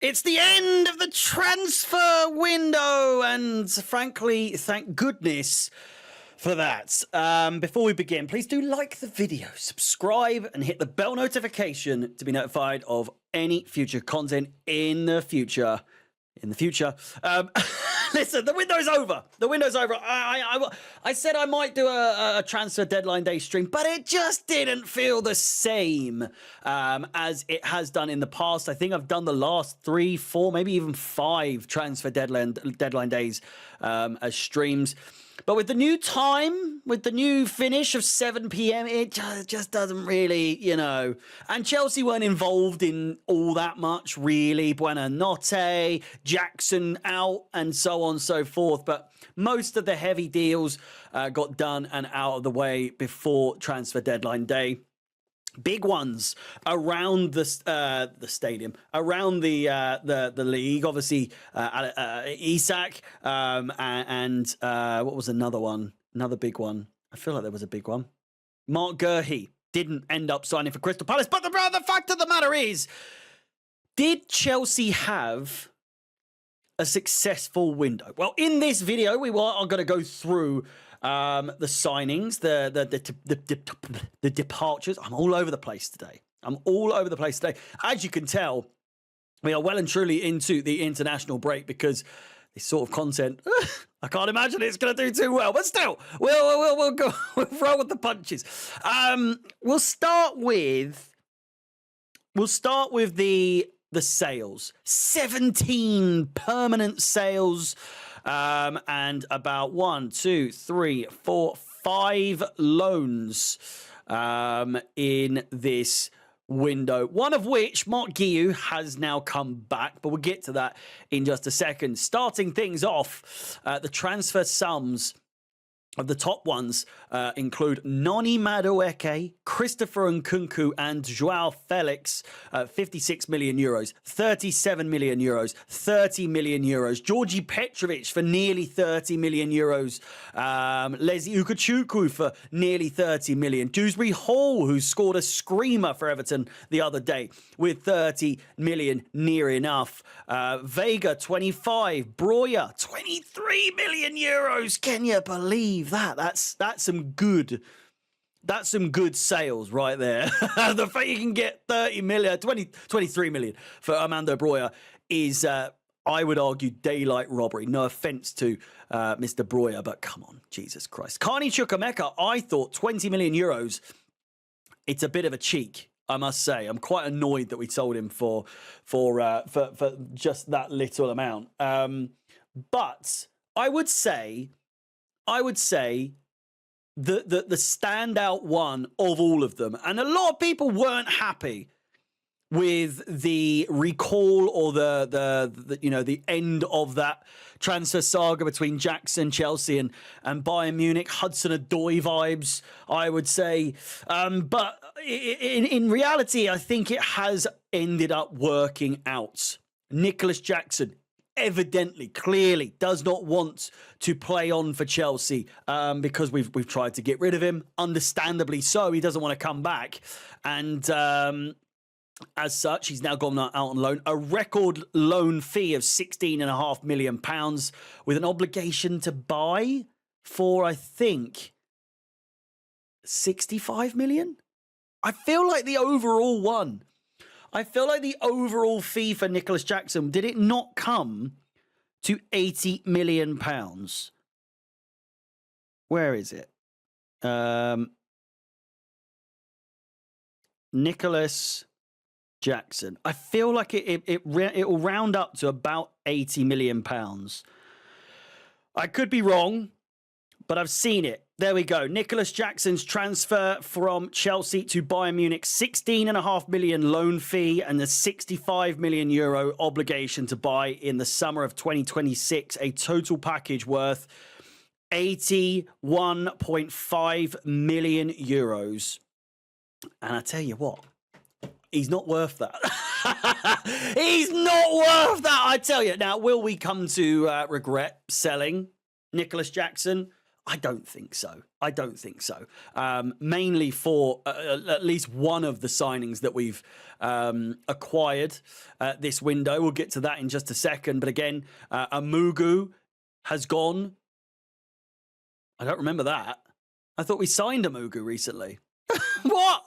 It's the end of the transfer window, and frankly, thank goodness for that. Before we begin, please do like the video, subscribe, and hit the bell notification to be notified of any future content in the future. Listen, the window's over. The window's over. I said I might do a transfer deadline day stream, but it just didn't feel the same as it has done in the past. I think I've done the last 3, 4, maybe even 5 transfer deadline days as streams. But with the new time, with the new finish of 7 p.m., it just doesn't really, And Chelsea weren't involved in all that much, really. Buonanotte, Jackson out, and so on and so forth. But most of the heavy deals got done and out of the way before transfer deadline day. Big ones around the stadium, around the league. Obviously, Isak and what was another one? Another big one. I feel like there was a big one. Mark Guehi didn't end up signing for Crystal Palace. But the fact of the matter is, did Chelsea have a successful window? Well, in this video, we are going to go through the signings, the departures. I'm all over the place today. As you can tell, we are well and truly into the international break because this sort of content, I can't imagine it's going to do too well. But still, we'll go. We'll roll with the punches. We'll start with the sales. 17 permanent sales. And about 1, 2, 3, 4, 5 loans in this window. One of which, Mark Guiu, has now come back, but we'll get to that in just a second. Starting things off, the transfer sums of the top ones include Noni Madueke, Christopher Nkunku, and Joao Felix, 56 million euros, 37 million euros, 30 million euros. Georgi Petrovic for nearly 30 million euros. Lezi Ukachukwu for nearly 30 million. Dewsbury Hall, who scored a screamer for Everton the other day, with 30 million near enough. Vega, 25. Breuer, 23 million euros. Can you believe that? That's some good sales right there. The fact you can get 23 million for Armando Breuer is, I would argue, daylight robbery. No offense to Mr. Breuer, but come on, Jesus Christ. Carney Chukwuemeka, I thought 20 million euros. It's a bit of a cheek, I must say. I'm quite annoyed that we sold him for just that little amount. But I would say the standout one of all of them, and a lot of people weren't happy with the recall or the end of that transfer saga between Jackson, Chelsea, and Bayern Munich. Hudson-Odoi vibes, I would say. But in reality, I think it has ended up working out. Nicholas Jackson evidently, clearly does not want to play on for Chelsea because we've tried to get rid of him. Understandably so, he doesn't want to come back. And as such, he's now gone out on loan. A record loan fee of £16.5 million with an obligation to buy for, I think, 65 million? I feel like the overall fee for Nicholas Jackson, did it not come to £80 million? Where is it? Nicholas Jackson. I feel like it will round up to about £80 million. I could be wrong, but I've seen it. There we go. Nicholas Jackson's transfer from Chelsea to Bayern Munich, 16.5 million loan fee and the 65 million euro obligation to buy in the summer of 2026. A total package worth 81.5 million euros. And I tell you what, he's not worth that. He's not worth that, I tell you. Now, will we come to regret selling Nicholas Jackson? I don't think so. I don't think so. Mainly for at least one of the signings that we've acquired this window. We'll get to that in just a second. But again, Amugu has gone. I don't remember that. I thought we signed Amugu recently. What?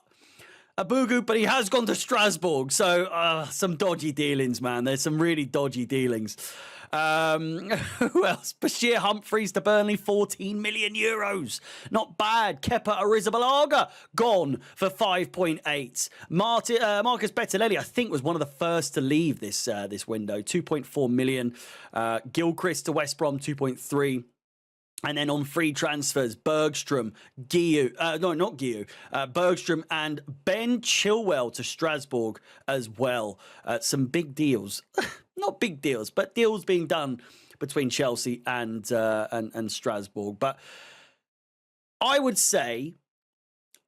Abugu, but he has gone to Strasbourg. So some dodgy dealings, man. There's some really dodgy dealings. Who else? Bashir Humphreys to Burnley, 14 million euros. Not bad. Kepa Arrizabalaga gone for 5.8. Marcus Bettinelli, I think, was one of the first to leave this window. 2.4 million. Gilchrist to West Brom, 2.3. And then on free transfers, Bergstrom, Bergstrom and Ben Chilwell to Strasbourg as well. Some big deals. Not big deals, but deals being done between Chelsea and Strasbourg. But I would say,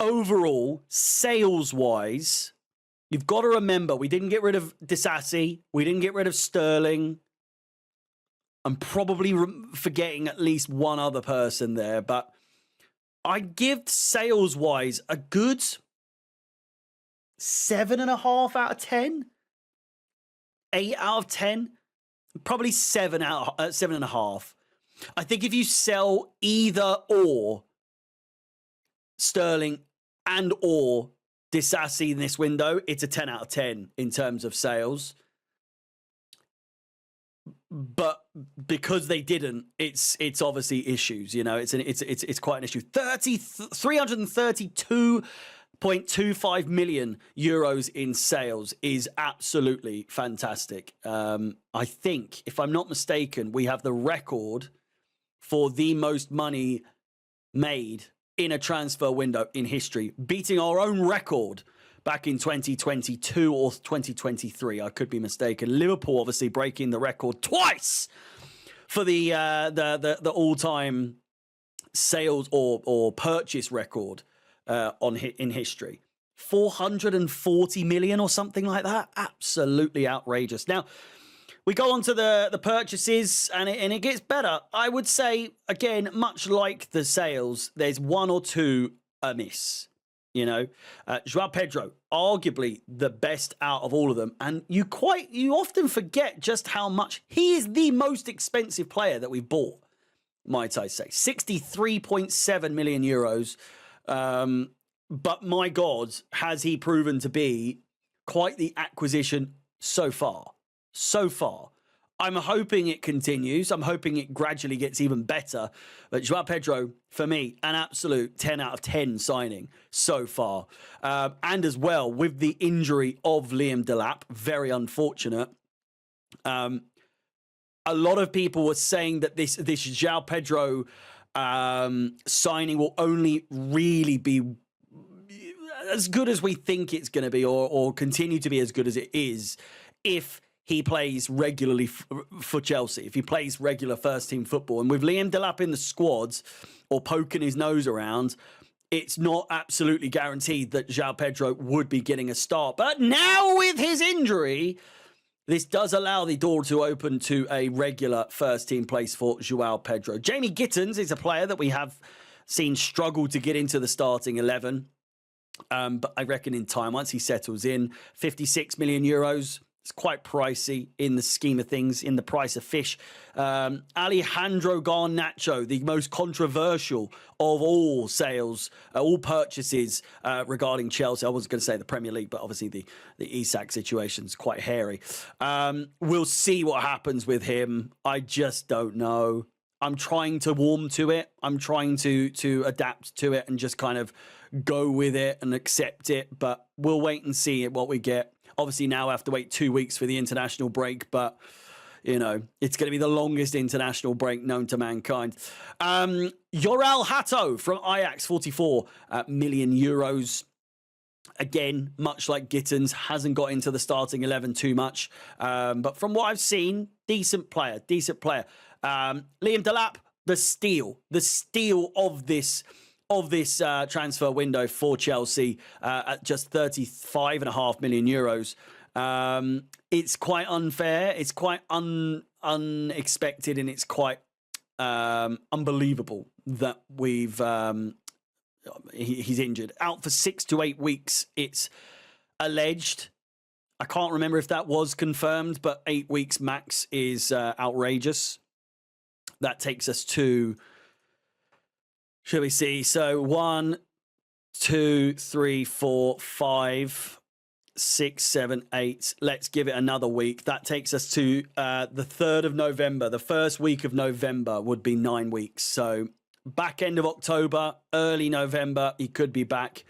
overall, sales-wise, you've got to remember, we didn't get rid of Disasi. We didn't get rid of Sterling. I'm probably forgetting at least one other person there, but I give sales-wise a good 7.5 out of 10, 8 out of 10, probably 7.5. I think if you sell either or Sterling and or Disasi in this window, it's a 10 out of 10 in terms of sales. But because they didn't, it's obviously issues. You know, it's quite an issue. 332.25 million euros in sales is absolutely fantastic. I think, if I'm not mistaken, we have the record for the most money made in a transfer window in history, beating our own record back in 2022 or 2023. I could be mistaken. Liverpool obviously breaking the record twice for the all-time sales or purchase record in history. 440 million or something like that. Absolutely outrageous. Now, we go on to the purchases, and it gets better. I would say, again, much like the sales, there's one or two amiss. You know, João Pedro, arguably the best out of all of them. And you often forget just how much he is the most expensive player that we've bought, might I say. 63.7 million euros. But my God, has he proven to be quite the acquisition so far. So far. I'm hoping it continues. I'm hoping it gradually gets even better. But João Pedro, for me, an absolute 10 out of 10 signing so far. And as well, with the injury of Liam Delap, very unfortunate. A lot of people were saying that this João Pedro signing will only really be as good as we think it's going to be, or continue to be as good as it is, if he plays regularly for Chelsea, if he plays regular first-team football. And with Liam Delap in the squads or poking his nose around, it's not absolutely guaranteed that João Pedro would be getting a start. But now with his injury, this does allow the door to open to a regular first-team place for João Pedro. Jamie Gittins is a player that we have seen struggle to get into the starting 11. But I reckon in time, once he settles in, 56 million euros, it's quite pricey in the scheme of things, in the price of fish. Alejandro Garnacho, the most controversial of all sales, all purchases regarding Chelsea. I wasn't going to say the Premier League, but obviously the Isak situation's quite hairy. We'll see what happens with him. I just don't know. I'm trying to warm to it. I'm trying to adapt to it and just kind of go with it and accept it. But we'll wait and see what we get. Obviously, now I have to wait 2 weeks for the international break, but, you know, it's going to be the longest international break known to mankind. Yoral Hato from Ajax, 44 million euros. Again, much like Gittins, hasn't got into the starting 11 too much. But from what I've seen, decent player. Liam Delap, the steal of this transfer window for Chelsea at just 35.5 million euros. It's quite unfair. It's quite unexpected, and it's quite unbelievable that he's injured. Out for 6 to 8 weeks, it's alleged. I can't remember if that was confirmed, but 8 weeks max is outrageous. That takes us to, shall we see? So 1, 2, 3, 4, 5, 6, 7, 8. Let's give it another week. That takes us to the 3rd of November. The first week of November would be 9 weeks. So back end of October, early November, he could be back.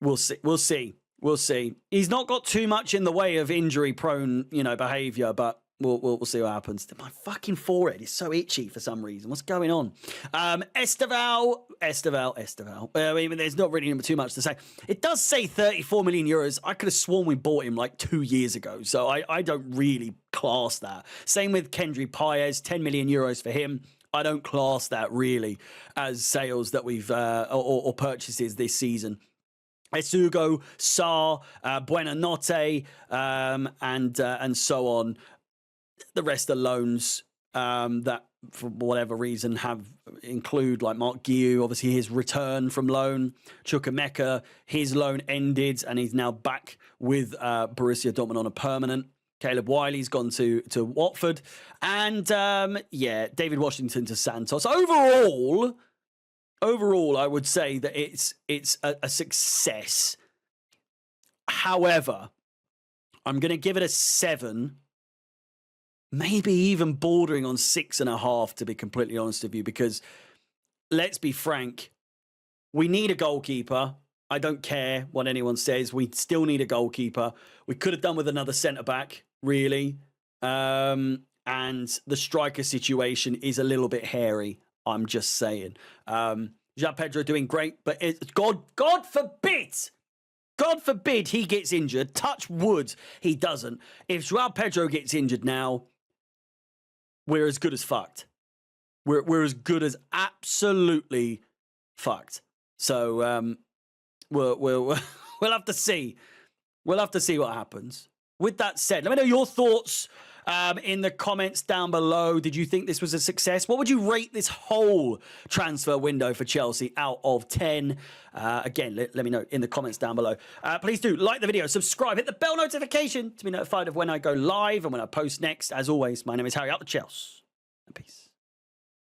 We'll see. We'll see. We'll see. He's not got too much in the way of injury-prone, behavior, but we'll see what happens. My fucking forehead is so itchy for some reason. What's going on? Esteval. I mean, there's not really too much to say. It does say 34 million euros. I could have sworn we bought him like 2 years ago, so I don't really class that. Same with Kendry Paez, 10 million euros for him. I don't class that really as sales that we've or purchases this season. Esugo, Sarr, Buenanotte, and so on. The rest are loans that, for whatever reason, include like Mark Guiu, obviously his return from loan. Chukwuemeka, his loan ended, and he's now back with Borussia Dortmund on a permanent. Caleb Wiley's gone to Watford, and David Washington to Santos. Overall, I would say that it's a success. However, I'm going to give it a 7. Maybe even bordering on 6.5, to be completely honest with you, because let's be frank, we need a goalkeeper. I don't care what anyone says. We still need a goalkeeper. We could have done with another centre-back, really. And the striker situation is a little bit hairy, I'm just saying. João Pedro doing great, but God forbid he gets injured. Touch wood, he doesn't. If João Pedro gets injured now, we're as good as fucked. We're as good as absolutely fucked. So we'll have to see. We'll have to see what happens. With that said, let me know your thoughts in the comments down below. Did you think this was a success? What would you rate this whole transfer window for Chelsea out of 10? Again, let me know in the comments down below. Please do like the video, subscribe, hit the bell notification to be notified of when I go live and when I post next. As always, my name is Harry, out the Chelsea, and peace.